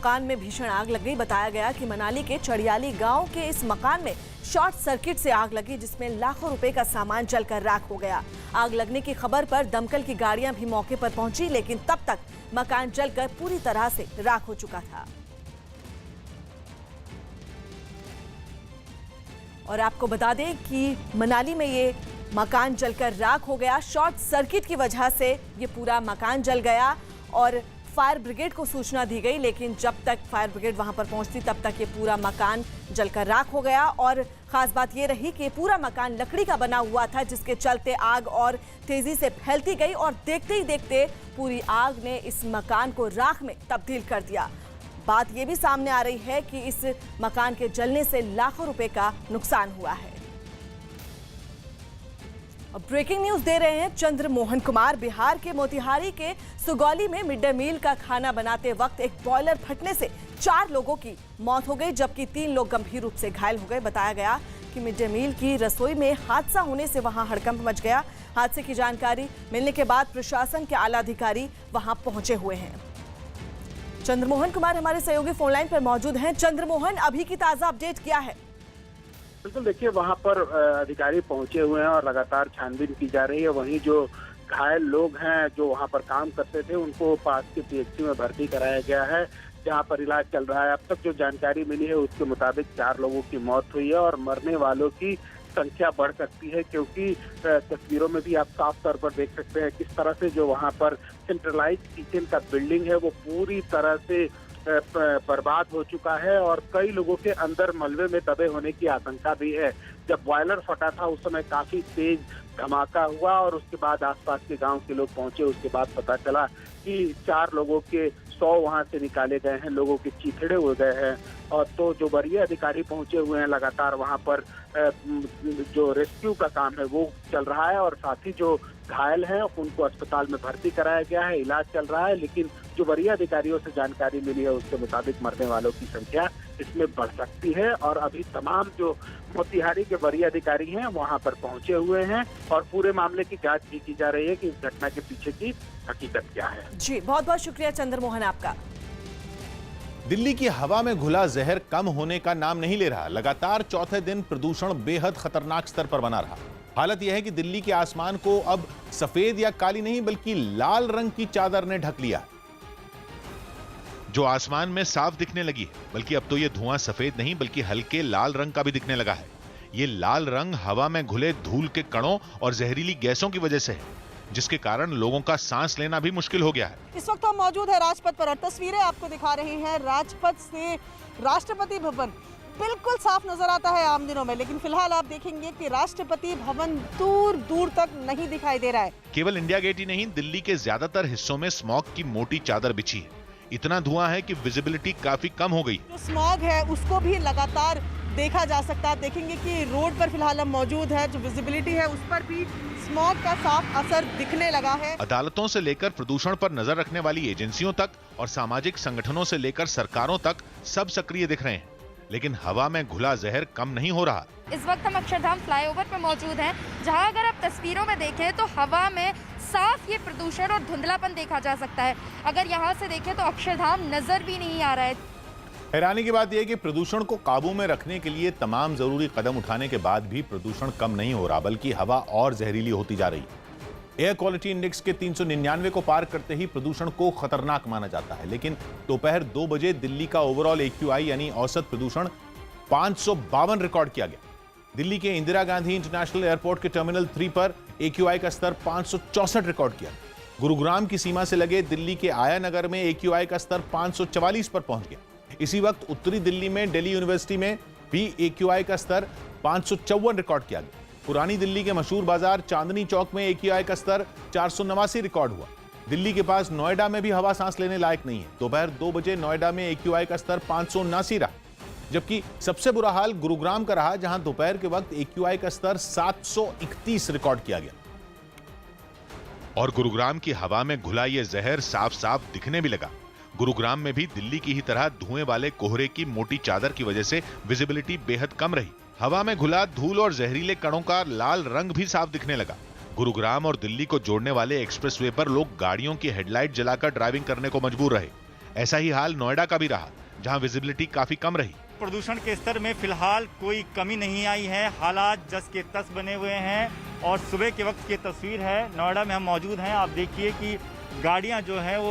मकान में भीषण आग लग गई। बताया गया कि मनाली के चढ़ियाली गांव के इस मकान में शॉर्ट सर्किट से आग लगी, जिसमें लाखों रुपए का सामान जलकर राख हो गया। आग लगने की खबर पर दमकल की गाड़ियां भी मौके पर पहुंची, लेकिन तब तक मकान जलकर पूरी तरह से राख हो चुका था। और आपको बता दें कि मनाली में ये मकान जलकर राख हो गया। शॉर्ट सर्किट की वजह से ये पूरा मकान जल गया और फायर ब्रिगेड को सूचना दी गई, लेकिन जब तक फायर ब्रिगेड वहां पर पहुंचती तब तक ये पूरा मकान जलकर राख हो गया। और खास बात ये रही कि पूरा मकान लकड़ी का बना हुआ था, जिसके चलते आग और तेजी से फैलती गई और देखते ही देखते पूरी आग ने इस मकान को राख में तब्दील कर दिया। बात ये भी सामने आ रही है कि इस मकान के जलने से लाखों रुपए का नुकसान हुआ है। अब ब्रेकिंग न्यूज दे रहे हैं चंद्र मोहन कुमार। बिहार के मोतिहारी के सुगौली में मिड डे मील का खाना बनाते वक्त एक बॉयलर फटने से 4 लोगों की मौत हो गई, जबकि 3 लोग गंभीर रूप से घायल हो गए। बताया गया कि मिड डे मील की रसोई में हादसा होने से वहां हड़कंप मच गया। हादसे की जानकारी मिलने के बाद प्रशासन के आला अधिकारी वहां पहुंचे हुए हैं। चंद्रमोहन कुमार हमारे सहयोगी फोन लाइन पर मौजूद हैं। चंद्रमोहन, अभी की ताजा अपडेट क्या है? बिल्कुल, देखिए वहां पर अधिकारी पहुंचे हुए हैं और लगातार छानबीन की जा रही है। वहीं जो घायल लोग हैं जो वहां पर काम करते थे, उनको पास के पीएचसी में भर्ती कराया गया है, जहां पर इलाज चल रहा है। अब तक जो जानकारी मिली है उसके मुताबिक 4 लोगों की मौत हुई है और मरने वालों की संख्या बढ़ सकती है, क्योंकि तस्वीरों में भी आप साफ तौर पर देख सकते हैं किस तरह से जो वहां पर सेंट्रलाइज किचन का बिल्डिंग है वो पूरी तरह से बर्बाद हो चुका है और कई लोगों के अंदर मलबे में दबे होने की आशंका भी है। जब बॉयलर फटा था उस समय काफी तेज धमाका हुआ और उसके बाद आसपास के गांव के लोग पहुंचे। उसके बाद पता चला कि 4 लोगों के 100 वहां से निकाले गए हैं, लोगों के चीथड़े हो गए हैं। और तो जो वरीय अधिकारी पहुंचे हुए हैं, लगातार वहां पर जो रेस्क्यू का काम है वो चल रहा है और साथ ही जो घायल हैं उनको अस्पताल में भर्ती कराया गया है, इलाज चल रहा है। लेकिन जो वरीय अधिकारियों से जानकारी मिली है उसके मुताबिक मरने वालों की संख्या इसमें बढ़ सकती है और अभी तमाम जो मोतिहारी के वरीय अधिकारी हैं वहां पर पहुंचे हुए हैं और पूरे मामले की जांच भी की जा रही है कि इस घटना के पीछे की हकीकत क्या है। जी, बहुत बहुत शुक्रिया चंद्रमोहन आपका। दिल्ली की हवा में घुला जहर कम होने का नाम नहीं ले रहा। लगातार चौथे दिन प्रदूषण बेहद खतरनाक स्तर पर बना रहा। हालत यह है कि दिल्ली के आसमान को अब सफेद या काली नहीं बल्कि लाल रंग की चादर ने ढक लिया, जो आसमान में साफ दिखने लगी है। बल्कि अब तो यह धुआं सफेद नहीं बल्कि हल्के लाल रंग का भी दिखने लगा है। यह लाल रंग हवा में घुले धूल के कणों और जहरीली गैसों की वजह से है, जिसके कारण लोगों का सांस लेना भी मुश्किल हो गया है। इस वक्त हम मौजूद है राजपथ पर और तस्वीरें आपको दिखा रहे हैं राजपथ से। राष्ट्रपति भवन बिल्कुल साफ नजर आता है आम दिनों में, लेकिन फिलहाल आप देखेंगे कि राष्ट्रपति भवन दूर दूर तक नहीं दिखाई दे रहा है। केवल इंडिया गेट ही नहीं, दिल्ली के ज्यादातर हिस्सों में स्मॉग की मोटी चादर बिछी है। इतना धुआं है कि विजिबिलिटी काफी कम हो गई। जो स्मॉग है उसको भी लगातार देखा जा सकता है। देखेंगे कि रोड पर फिलहाल हम मौजूद है, जो विजिबिलिटी है उस पर भी स्मॉग का साफ असर दिखने लगा है। अदालतों से लेकर प्रदूषण पर नजर रखने वाली एजेंसियों तक और सामाजिक संगठनों से लेकर सरकारों तक सब सक्रिय दिख रहे हैं, लेकिन हवा में घुला जहर कम नहीं हो रहा। इस वक्त हम अक्षरधाम फ्लाईओवर पर मौजूद हैं, जहां अगर आप तस्वीरों में देखें तो हवा में साफ ये प्रदूषण और धुंधलापन देखा जा सकता है। अगर यहां से देखें तो अक्षरधाम नजर भी नहीं आ रहा है। हैरानी की बात यह है कि प्रदूषण को काबू में रखने के लिए तमाम जरूरी कदम उठाने के बाद भी प्रदूषण कम नहीं हो रहा, बल्कि हवा और जहरीली होती जा रही है। एयर क्वालिटी इंडेक्स के 399 को पार करते ही प्रदूषण को खतरनाक माना जाता है, लेकिन दोपहर 2 बजे दिल्ली का ओवरऑल AQI यानी औसत प्रदूषण 552 रिकॉर्ड किया गया। दिल्ली के इंदिरा गांधी इंटरनेशनल एयरपोर्ट के टर्मिनल 3 पर AQI का स्तर 564 रिकॉर्ड किया। गुरुग्राम की सीमा से लगे दिल्ली के आया नगर में AQI का स्तर 544 पर पहुंच गया। इसी वक्त उत्तरी दिल्ली में दिल्ली यूनिवर्सिटी में भी AQI का स्तर 554 रिकॉर्ड किया गया। पुरानी दिल्ली के मशहूर बाजार चांदनी चौक में AQI का स्तर 489 रिकॉर्ड हुआ। दिल्ली के पास नोएडा में भी हवा सांस लेने लायक नहीं है। दोपहर 2 बजे नोएडा में AQI का स्तर 579 रहा, जबकि सबसे बुरा हाल गुरुग्राम का रहा, जहां दोपहर के वक्त AQI का स्तर 731 रिकॉर्ड किया गया। और गुरुग्राम की हवा में घुला ये जहर साफ साफ दिखने भी लगा। गुरुग्राम में भी दिल्ली की ही तरह धुएं वाले कोहरे की मोटी चादर की वजह से विजिबिलिटी बेहद कम रही। हवा में घुला धूल और जहरीले कणों का लाल रंग भी साफ दिखने लगा। गुरुग्राम और दिल्ली को जोड़ने वाले एक्सप्रेसवे पर लोग गाड़ियों की हेडलाइट जलाकर ड्राइविंग करने को मजबूर रहे। ऐसा ही हाल नोएडा का भी रहा, जहां विजिबिलिटी काफी कम रही। प्रदूषण के स्तर में फिलहाल कोई कमी नहीं आई है, हालात जस के तस बने हुए हैं। और सुबह के वक्त की तस्वीर है, नोएडा में हम मौजूद हैं। आप देखिए कि गाड़ियां जो है वो